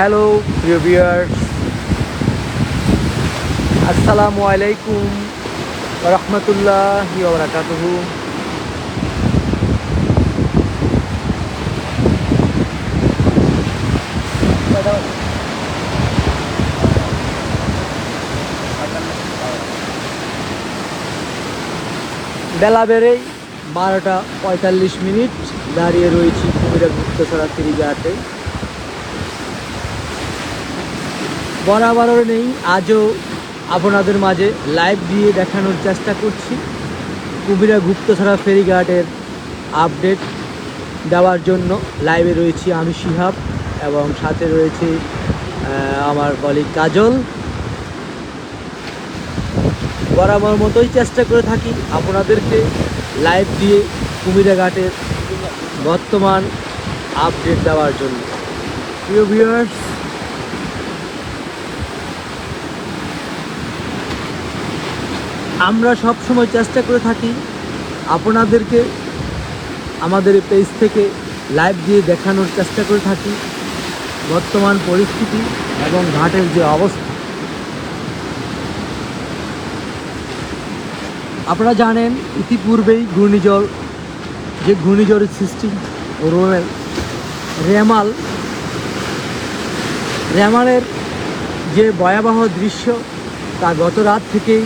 Hello প্রিয় viewers, আসসালামু আলাইকুম ওয়া রাহমাতুল্লাহি ওয়া বারাকাতুহু। বেলা বেড়েই 12টা 45 দাঁড়িয়ে রয়েছি কুমিরা গুপ্তছড়া ফেরিঘাটে। বরাবর নেই, আজও আপনাদের মাঝে লাইভ দিয়ে দেখানোর চেষ্টা করছি। কুমিরা গুপ্তছড়া ফেরিঘাটের আপডেট দেওয়ার জন্য লাইভে রয়েছি আমি শিহাব এবং সাথে রয়েছে আমার কলিগ কাজল। বরাবর মতোই চেষ্টা করে থাকি আপনাদেরকে লাইভ দিয়ে কুমিরা ঘাটের বর্তমান আপডেট দেওয়ার জন্য। প্রিয় ভিউয়ার্স, আমরা সব সময় চেষ্টা করে থাকি আপনাদেরকে আমাদের পেজ থেকে লাইভ দিয়ে দেখানোর চেষ্টা করে থাকি বর্তমান পরিস্থিতি এবং ঘাটের যে অবস্থা। আপনারা জানেন ইতিপূর্বেই ঘূর্ণিঝড়ের সৃষ্টি রেমালের যে ভয়াবহ দৃশ্য তা গত রাত থেকেই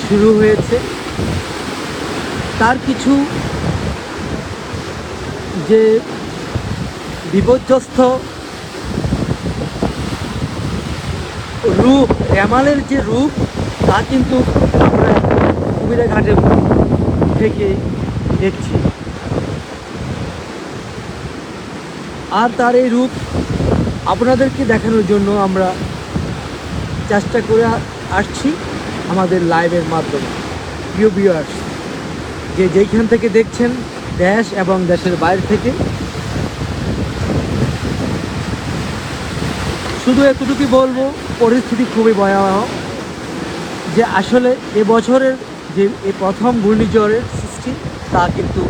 শুরু হয়েছে। তার কিছু যে বিপর্যস্ত রূপ, রেমালের যে রূপ তা কিন্তু আমরা কুমিরা ঘাটে থেকে দেখছি। আর তার এই রূপ আপনাদেরকে দেখানোর জন্য আমরা চেষ্টা করে আসছি আমাদের লাইভের মাধ্যমে। প্রিয় ভিউয়ার্স, যেইখান থেকে দেখছেন দেশ এবং দেশের বাইরে থেকে, শুধু এতটুকুই বলবো, পরিস্থিতি খুবই ভয়াবহ। যে আসলে এবছরের যে এই প্রথম ঘূর্ণিঝড়ের সৃষ্টি তা কিন্তু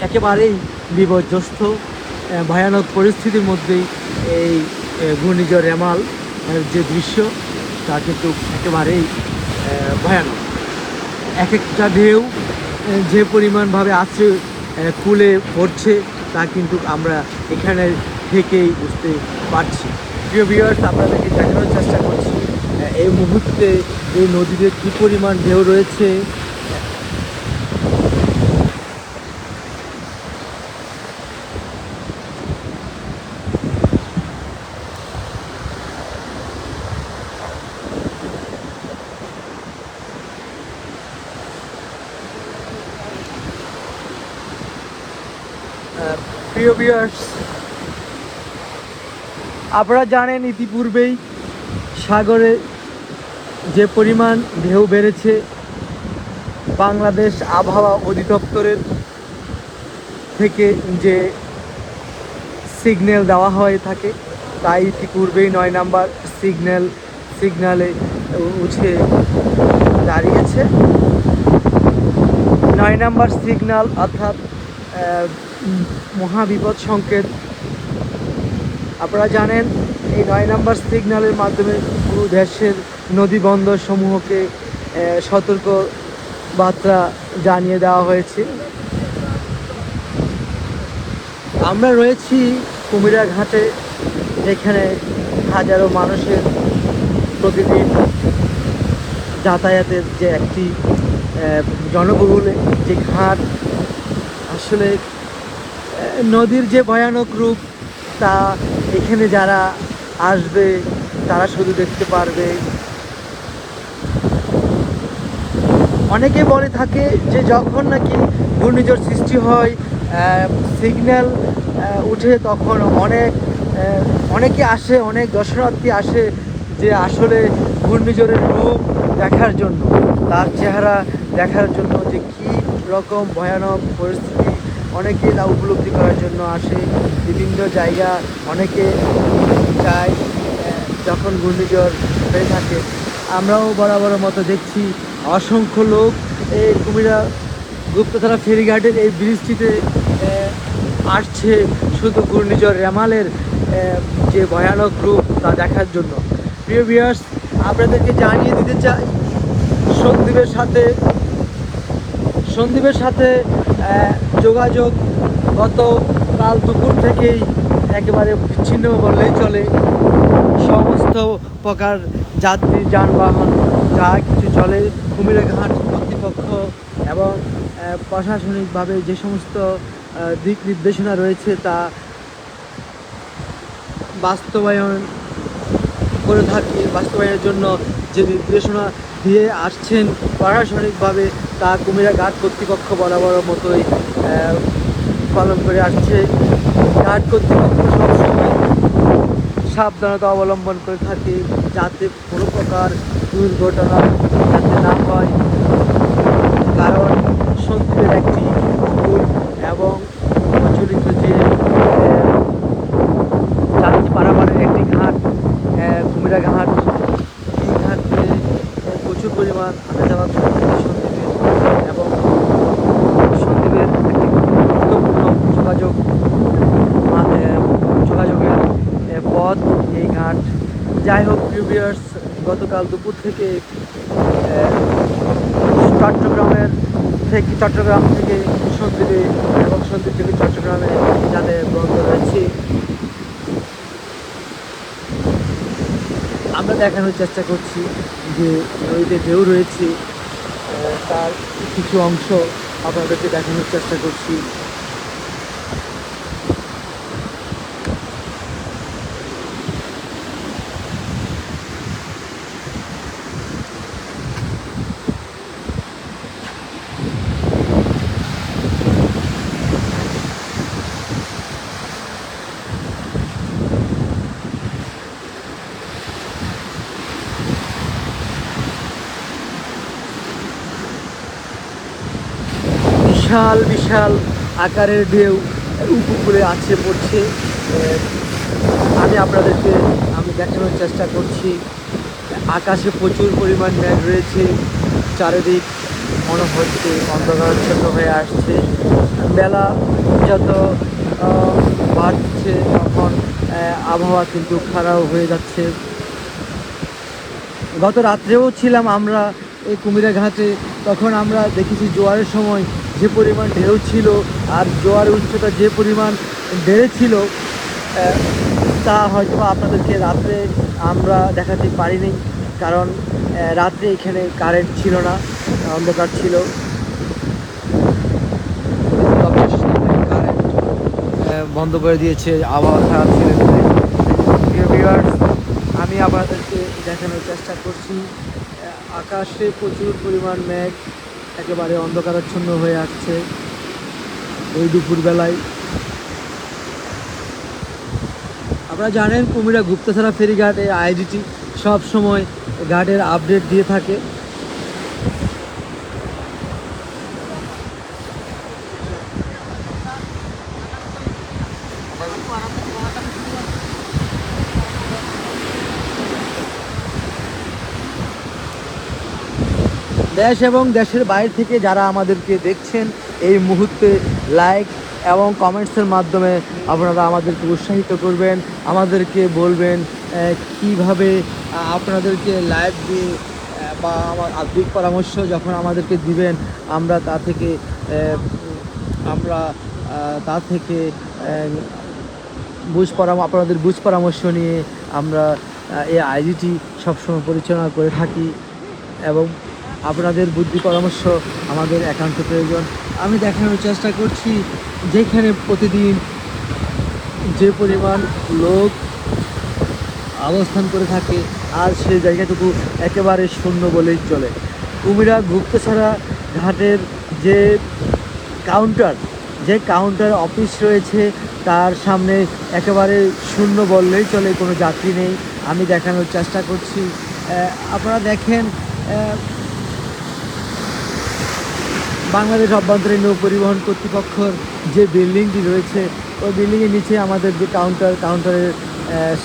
একেবারেই বিপর্যস্ত ভয়ানক পরিস্থিতির মধ্যেই এই ঘূর্ণিঝড় রেমাল যে দৃশ্য তা কিন্তু একেবারেই ভয়ানক। এক একটা ঢেউ যে পরিমাণভাবে আছড়ে কুলে পড়ছে তা কিন্তু আমরা এখানে থেকেই বুঝতে পারছি। প্রিয় ভিউয়ার্স, আপনাদেরকে দেখানোর চেষ্টা করছি এই মুহূর্তে এই নদীতে কী পরিমাণ ঢেউ রয়েছে। প্রিয় ভিউয়ার্স, আপনারা জানেন ইতিপূর্বেই সাগরে যে পরিমাণ ঢেউ বেড়েছে, বাংলাদেশ আবহাওয়া অধিদপ্তরের থেকে যে সিগন্যাল দেওয়া হয়ে থাকে তাই ইতিপূর্বেই 9 নাম্বার সিগন্যালে উঠে দাঁড়িয়েছে। 9 নাম্বার সিগন্যাল অর্থাৎ মহাবিপদ সংকেত। আপনারা জানেন এই 9 নাম্বার সিগন্যালের মাধ্যমে পুরো দেশের নদী বন্দর সমূহকে সতর্ক বার্তা জানিয়ে দেওয়া হয়েছে। আমরা রয়েছি কুমিরা ঘাটে, যেখানে হাজারো মানুষের প্রতিদিন যাতায়াতের যে একটি জনবহুল যে ঘাট। আসলে নদীর যে ভয়ানক রূপ তা এখানে যারা আসবে তারা শুধু দেখতে পারবে। অনেকে বলে থাকে যে যখন নাকি ঘূর্ণিঝড় সৃষ্টি হয়, সিগন্যাল উঠে, তখন অনেকে আসে, অনেক দর্শনার্থী আসে যে আসলে ঘূর্ণিঝড়ের রূপ দেখার জন্য, তার চেহারা দেখার জন্য যে কী রকম ভয়ানক পরিস্থিতি। অনেকে তা উপলব্ধি করার জন্য আসে বিভিন্ন জায়গা। অনেকে চায় যখন ঘূর্ণিঝড় হয়ে থাকে। আমরাও বরাবর মতো দেখছি অসংখ্য লোক এই কুমিরা গুপ্তছড়া ফেরিঘাটের এই ব্রিজটিতে আসছে শুধু ঘূর্ণিঝড় রেমালের যে ভয়ানক রূপ তা দেখার জন্য। প্রিয় ভিউয়ার্স, আপনাদেরকে জানিয়ে দিতে চাই সন্দ্বীপের সাথে যোগাযোগ গত কাল দুপুর থেকেই একেবারে বিচ্ছিন্ন বললেই চলে। সমস্ত প্রকার যাত্রী যানবাহন যা কিছু চলে, কুমিরা ঘাট কর্তৃপক্ষ এবং প্রশাসনিকভাবে যে সমস্ত দিক নির্দেশনা রয়েছে তা বাস্তবায়নের জন্য যে নির্দেশনা দিয়ে আসছেন প্রশাসনিকভাবে, তা কুমিরা ঘাট কর্তৃপক্ষ বরাবর মতোই পালন করে আসছে। ঘাট কর্তৃপক্ষ সবসময় সাবধানতা অবলম্বন করে থাকে যাতে কোনো প্রকার দুর্ঘটনা যাতে না হয়, কারণ সন্দ্বীপের একটি পুকুর এবং প্রচলিত যে যাত্রী পারাপারের একটি ঘাট কুমিরা ঘাট, এই ঘাটে প্রচুর পরিমাণ আনা যাওয়া করে থাকে সন্দ্বীপে, এবং সন্দ্বীপের একটি গুরুত্বপূর্ণ যোগাযোগের পথ এই ঘাট। যাই হোক প্রিয় ভিউয়ার্স, গতকাল দুপুর থেকে চট্টগ্রাম থেকে সন্দ্বীপে এবং সন্দ্বীপ থেকে চট্টগ্রামে যাদের বন্ধ রয়েছে, আমরা দেখানোর চেষ্টা করছি যে নদীতে ঢেউ রয়েছে, তার কিছু অংশ আপনাদেরকে দেখানোর চেষ্টা করছি। বিশাল বিশাল আকারের ঢেউ উপকূলে আছে পড়ছে। আমি দেখানোর চেষ্টা করছি, আকাশে প্রচুর পরিমাণ মেঘ রয়েছে, চারিদিক মনে হচ্ছে অন্ধকারাচ্ছন্ন হয়ে আসছে। বেলা যত বাড়ছে তখন আবহাওয়া কিন্তু খারাপ হয়ে যাচ্ছে। গত রাত্রেও ছিলাম আমরা এই কুমিরা ঘাটে, তখন আমরা দেখেছি জোয়ারের সময় যে পরিমাণ ঢেউ ছিল আর জোয়ারের উচ্চতা যে পরিমাণ বেড়েছিল, তা হয়তো আপনাদেরকে রাত্রে আমরা দেখাতে পারিনি, কারণ রাত্রে এখানে কারেন্ট ছিল না, অন্ধকার ছিল। কারেন্ট বন্ধ করে দিয়েছে, আবহাওয়া খারাপ ছিল। আমি আপনাদেরকে দেখানোর চেষ্টা করছি, আকাশে প্রচুর পরিমাণ মেঘ একেবারে অন্ধকারাচ্ছন্ন হয়ে আসছে এই দুপুরবেলায়। আপনারা জানেন কুমিরা গুপ্তছড়া ফেরিঘাট এই আইডিটি সবসময় ঘাটের আপডেট দিয়ে থাকে। দেশ এবং দেশের বাইরে থেকে যারা আমাদেরকে দেখছেন এই মুহূর্তে, লাইক এবং কমেন্টসের মাধ্যমে আপনারা আমাদেরকে উৎসাহিত করবেন, আমাদেরকে বলবেন কিভাবে আপনাদেরকে লাইভ দিয়ে বা আমার দিক পরামর্শ যখন আমাদেরকে দিবেন, আমরা তা থেকে আপনাদের বুঝ পরামর্শ নিয়ে আমরা এই আইডিটি সবসময় পরিচালনা করে থাকি, এবং আপনাদের বুদ্ধি পরামর্শ আমাদের একান্ত প্রয়োজন। আমি দেখানোর চেষ্টা করছি যেখানে প্রতিদিন যে পরিমাণ লোক অবস্থান করে থাকে, আর সেই জায়গাটুকু একেবারে শূন্য বলেই চলে। কুমিরা গুপ্তছড়া ঘাটের যে কাউন্টার অফিস রয়েছে তার সামনে একেবারে শূন্য বললেই চলে, কোনো যাত্রী নেই। আমি দেখানোর চেষ্টা করছি, আপনারা দেখেন বাংলাদেশ অভ্যন্তরীণ নৌ পরিবহন কর্তৃপক্ষর যে বিল্ডিংটি রয়েছে, ওই বিল্ডিংয়ের নিচে আমাদের যে কাউন্টারের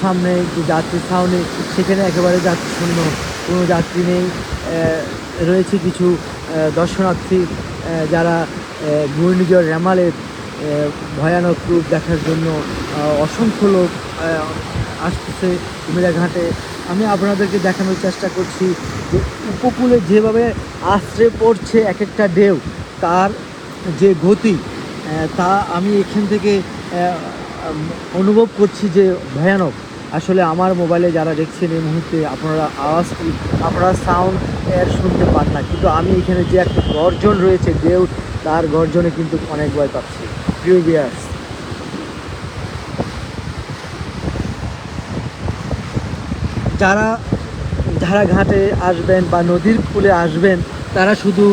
সামনে যে যাত্রী ছাউনি, সেখানে একেবারে যাত্রী শূন্য, কোনো যাত্রী নেই। রয়েছে কিছু দর্শনার্থী যারা ঘূর্ণিঝড় রেমালের ভয়ানক রূপ দেখার জন্য অসংখ্য লোক আসতেছে কুমিরা ঘাটে। আমি আপনাদেরকে দেখানোর চেষ্টা করছি যে উপকূলে যেভাবে আশ্রে পড়ছে এক একটা ঢেউ, তার যে গতি তা আমি এখান থেকে অনুভব করছি যে ভয়ানক। আসলে আমার মোবাইলে যারা দেখছেন এই মুহূর্তে আপনারা আওয়াজটি, আপনারা সাউন্ড এর শুনতে পান না, কিন্তু আমি এখানে যে একটা গর্জন রয়েছে ঢেউ, তার গর্জনে কিন্তু অনেক ভয় পাচ্ছি। প্রিয় ভিউয়ার্স, যারা যারা ঘাটে আসবেন বা নদীর কূলে আসবেন, তারা শুধু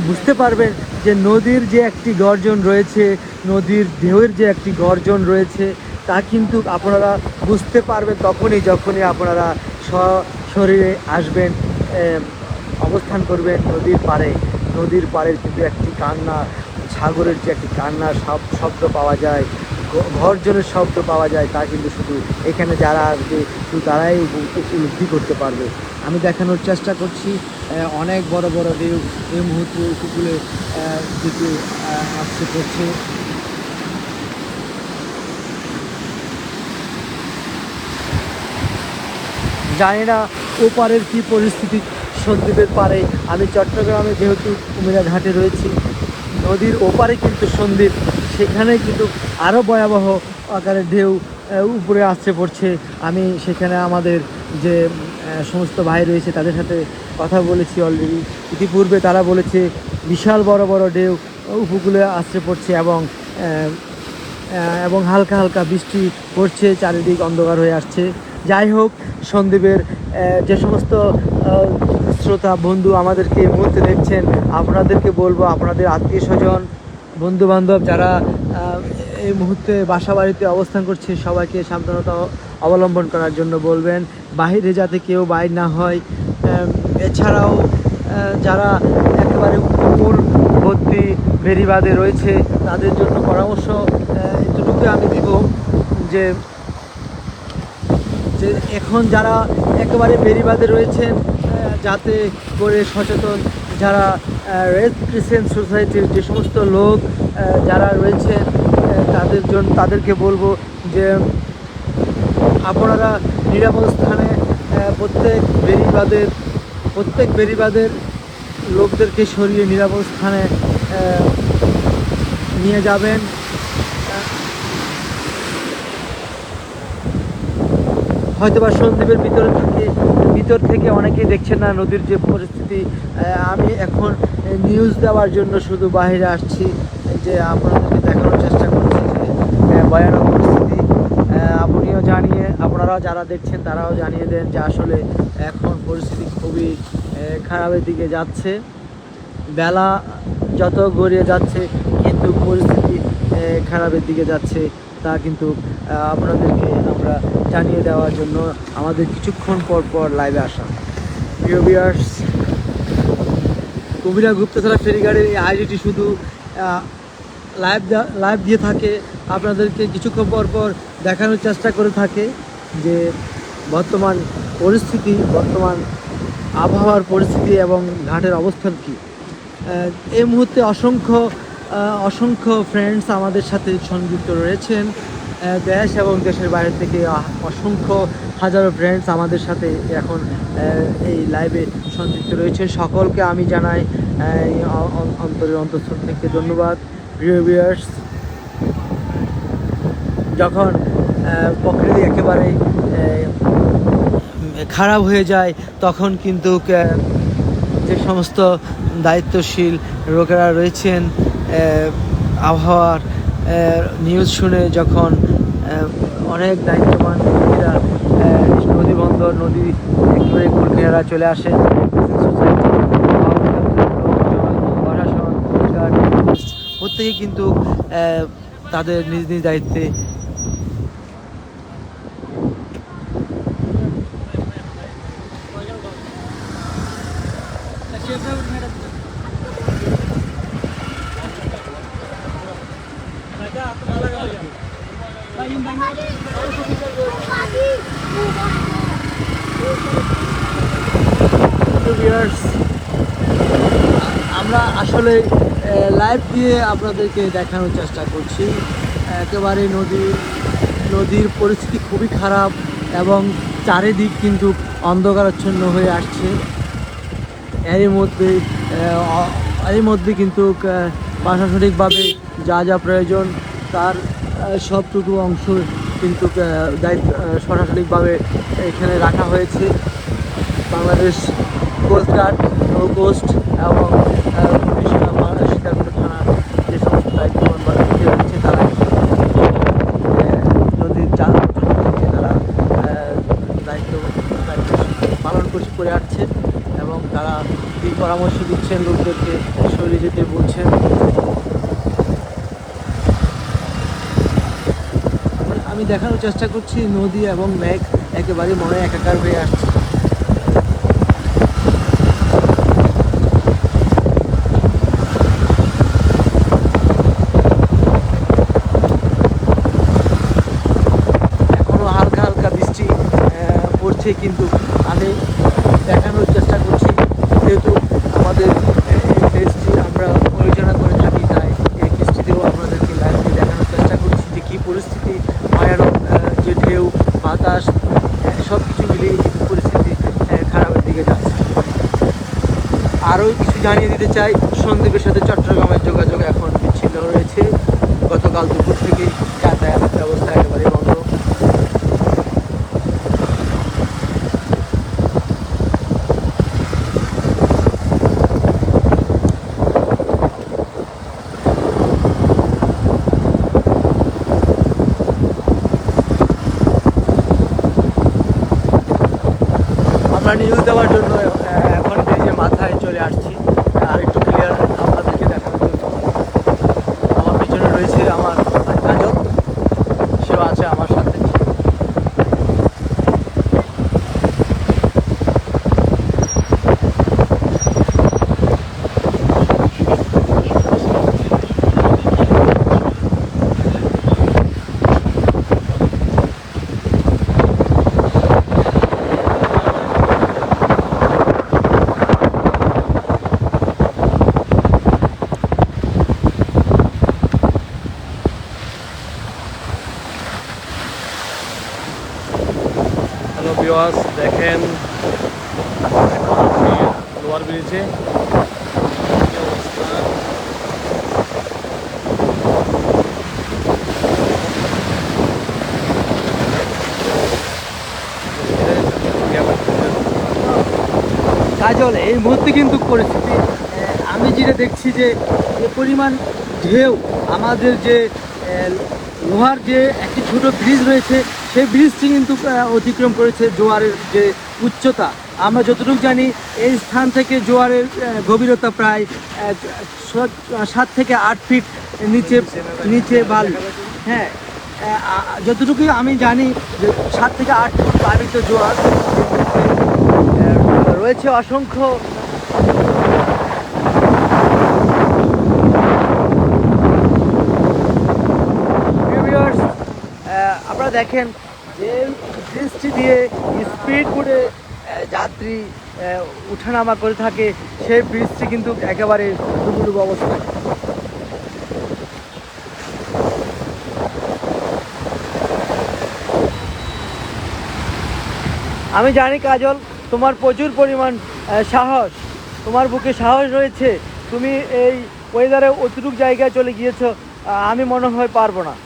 বুঝতে পারবেন যে নদীর যে একটি গর্জন রয়েছে, নদীর ঢেউয়ের যে একটি গর্জন রয়েছে, তা কিন্তু আপনারা বুঝতে পারবেন যখনই আপনারা সশরীরে আসবেন, অবস্থান করবেন নদীর পাড়ে। নদীর পাড়ের কিন্তু একটি কান্না, সাগরের যে একটি কান্নার শব্দ পাওয়া যায়, গর্জনের শব্দ পাওয়া যায়, তা কিন্তু শুধু এখানে যারা আসবে শুধু তারাই উপলব্ধি করতে পারবে। আমি দেখানোর চেষ্টা করছি অনেক বড় বড় ঢেউ এই মুহূর্তে উপকূলে দিকে আসছে পড়ছে। জানি না ওপারের কী পরিস্থিতি সন্দ্বীপের পারে। আমি চট্টগ্রামে যেহেতু কুমিরা ঘাটে রয়েছি, নদীর ওপারে কিন্তু সন্দ্বীপ, সেখানে কিন্তু আরও ভয়াবহ আকারের ঢেউ উপরে আসছে পড়ছে। আমি সেখানে আমাদের যে সমস্ত ভাই রয়েছে তাদের সাথে কথা বলেছি অলরেডি, ইতিপূর্বে তারা বলেছে বিশাল বড় বড় ঢেউ উপকূলে আসছে পড়ছে এবং হালকা হালকা বৃষ্টি পড়ছে, চারিদিক অন্ধকার হয়ে আসছে। যাই হোক, সন্দ্বীপের যে সমস্ত শ্রোতা বন্ধু আমাদেরকে এই মুহূর্তে দেখছেন, আপনাদেরকে বলবো, আপনাদের আত্মীয় স্বজন বন্ধু বান্ধব যারা এই মুহূর্তে বাসা বাড়িতে অবস্থান করছে, সবাইকে সাবধানতা অবলম্বন করার জন্য বলবেন, বাহিরে যাতে কেউ বাইর না হয়। এছাড়াও যারা একেবারে উপকূলবর্তী বেড়িবাঁধে রয়েছে, তাদের জন্য পরামর্শ এতটুকু আমি দিব যে এখন যারা একেবারে বেড়িবাঁধে রয়েছেন, যাতে করে সচেতন যারা রেড ক্রিসেন্ট সোসাইটির যে সমস্ত লোক যারা রয়েছেন, তাদেরকে বলবো যে আপনারা নিরাপদ স্থানে প্রত্যেক বেড়িবাঁধের লোকদেরকে সরিয়ে নিরাপদ স্থানে নিয়ে যাবেন। হয়তোবা সন্দ্বীপের ভিতর থেকে অনেকেই দেখছেন না নদীর যে পরিস্থিতি। আমি এখন নিউজ দেওয়ার জন্য শুধু বাইরে আসছি, যে আপনাদেরকে দেখানোর চেষ্টা করছি যে ভয়ানক পরিস্থিতি। আপনারাও যারা দেখছেন তারাও জানিয়ে দেন যে আসলে এখন পরিস্থিতি খুবই খারাপের দিকে যাচ্ছে। বেলা যত গড়িয়ে যাচ্ছে কিন্তু পরিস্থিতি খারাপের দিকে যাচ্ছে, তা কিন্তু আপনাদেরকে আমরা জানিয়ে দেওয়ার জন্য আমাদের কিছুক্ষণ পর লাইভে আসা। প্রিয় ভিউয়ার্স, কুমিরা গুপ্তছড়া ফেরিঘাটের এই আইডিটি শুধু লাইভ দিয়ে থাকে, আপনাদেরকে কিছুক্ষণ পর দেখানোর চেষ্টা করে থাকে যে বর্তমান আবহাওয়ার পরিস্থিতি এবং ঘাটের অবস্থান কী। এই মুহূর্তে অসংখ্য ফ্রেন্ডস আমাদের সাথে সংযুক্ত রয়েছেন, দেশ এবং দেশের বাইরে থেকে অসংখ্য হাজারো ফ্রেন্ডস আমাদের সাথে এখন এই লাইভে সংযুক্ত রয়েছে। সকলকে আমি জানাই অন্তরের অন্তঃস্থল থেকে ধন্যবাদ। প্রিয় ভিউয়ার্স, যখন প্রকৃতি একেবারে খারাপ হয়ে যায়, তখন কিন্তু যে সমস্ত দায়িত্বশীল লোকেরা রয়েছেন, আবহাওয়ার নিউজ শুনে যখন অনেক দায়িত্ববান ব্যক্তিরা নদী একেবারে কুলকিনারা চলে আসেন, সোসাইটি, প্রশাসন, প্রত্যেকে কিন্তু তাদের নিজ নিজ দায়িত্বে আমরা আসলে লাইভ দিয়ে আপনাদেরকে দেখানোর চেষ্টা করছি। একেবারে নদীর পরিস্থিতি খুবই খারাপ এবং চারিদিক কিন্তু অন্ধকারাচ্ছন্ন হয়ে আসছে। এরই মধ্যে কিন্তু প্রশাসনিকভাবে যা যা প্রয়োজন তার সবটুকু অংশ কিন্তু দায়িত্ব প্রশাসনিকভাবে এখানে রাখা হয়েছে। বাংলাদেশ কোস্টগার্ড, নৌ কোস্ট এবং সীতাকুণ্ড থানার যে সমস্ত দায়িত্ববান বা ব্যক্তি রয়েছে তারা নদীর থেকে তারা দায়িত্ব পালন করে আসছে এবং তারা দিক পরামর্শ দিচ্ছেন, লোকদেরকে সরিয়ে যেতে বলছেন। আমি দেখানোর চেষ্টা করছি নদী এবং মেঘ একেবারে মনে একাকার হয়ে আসছে। এখনো হালকা হালকা বৃষ্টি পড়ছে, কিন্তু আমি দেখানোর চেষ্টা করছি যেহেতু আমাদের দেশটি আমরা পরিচালনা করে থাকি, তাই এই বৃষ্টিতেও আপনাদেরকে লাইভে দেখানোর চেষ্টা করছি যে কী পরিস্থিতি, ভয়ানক যে ঢেউ, বাতাস, সব কিছু মিলিয়ে কিন্তু পরিস্থিতি খারাপের দিকে যাচ্ছে। আরও কিছু জানিয়ে দিতে চাই, সন্দ্বীপের সাথে চট্টগ্রামের যোগাযোগ এখন বিচ্ছিন্ন রয়েছে। গতকাল দুপুর থেকেই যাতায়াত ব্যবস্থা একেবারে বন্ধ। আমরা নিউজ দেওয়ার জন্য এখন যে মাথায় চলে আসছি আর একটু ক্লিয়ার আপনাদেরকে দেখানোর জন্য। আমার পিছনে রয়েছে আমার কাজল, সেও আছে আমার সাথে। হ্যালো ভিউয়ার্স, দেখেন এখন আমি লোয়ার ব্রিজে কি অবস্থা। কাজল, এই মুহূর্তে কিন্তু পরিস্থিতি আমি যেটা দেখছি যে পরিমাণ ঢেউ, আমাদের যে লোহার যে একটি ছোট ব্রিজ রয়েছে সেই ব্রিজটি কিন্তু অতিক্রম করেছে জোয়ারের যে উচ্চতা। আমরা যতটুকু জানি এই স্থান থেকে জোয়ারের গভীরতা প্রায় 7 থেকে 8 ফিট নিচে বাল। হ্যাঁ, যতটুকু আমি জানি যে 7 থেকে 8 ফুট পানিতে জোয়ার রয়েছে। অসংখ্য আপনারা দেখেন যে ব্রিজটি দিয়ে স্পিড বোটে যাত্রী উঠানামা করে থাকে, সেই ব্রিজটি কিন্তু একেবারে ডুবুডুবু অবস্থায়। আমি জানি কাজল, তোমার প্রচুর পরিমাণ সাহস, তোমার বুকে সাহস রয়েছে, তুমি এই ওয়েদারে অতটুকু জায়গায় চলে গিয়েছো, আমি মনে হয় পারবো না।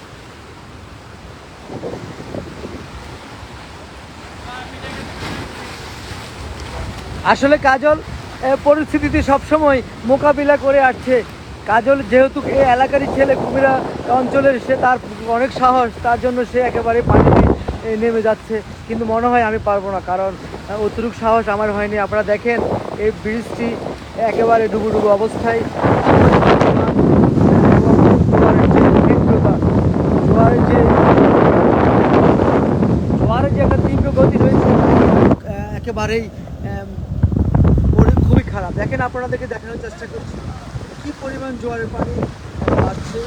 আসলে কাজল পরিস্থিতিতে সবসময় মোকাবিলা করে আসছে। কাজল যেহেতু এই এলাকারই ছেলে, কুমিরা অঞ্চলের, সে তার অনেক সাহস, তার জন্য সে একেবারে পানিতে নেমে যাচ্ছে, কিন্তু মনে হয় আমি পারবো না, কারণ অতটুকু সাহস আমার হয়নি। আপনারা দেখেন এই ব্রিজটি একেবারে ডুবুডুবু অবস্থায়। জোয়ারের যে একটা তীব্র গতি রয়েছে একেবারেই খুবই খারাপ। দেখেন, আপনাদেরকে দেখানোর চেষ্টা করছি কি পরিমাণ জোয়ারের পানি আসছে।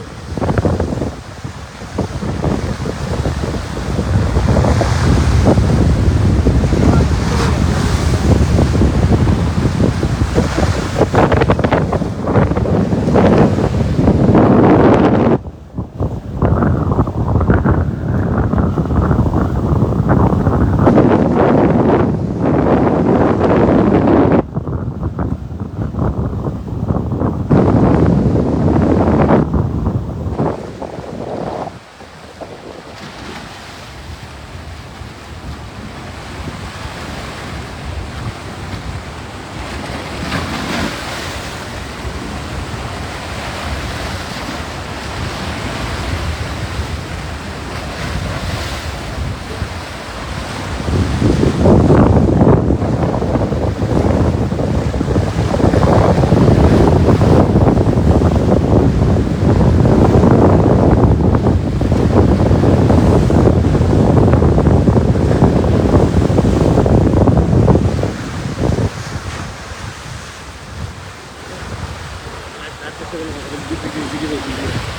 ভিডিও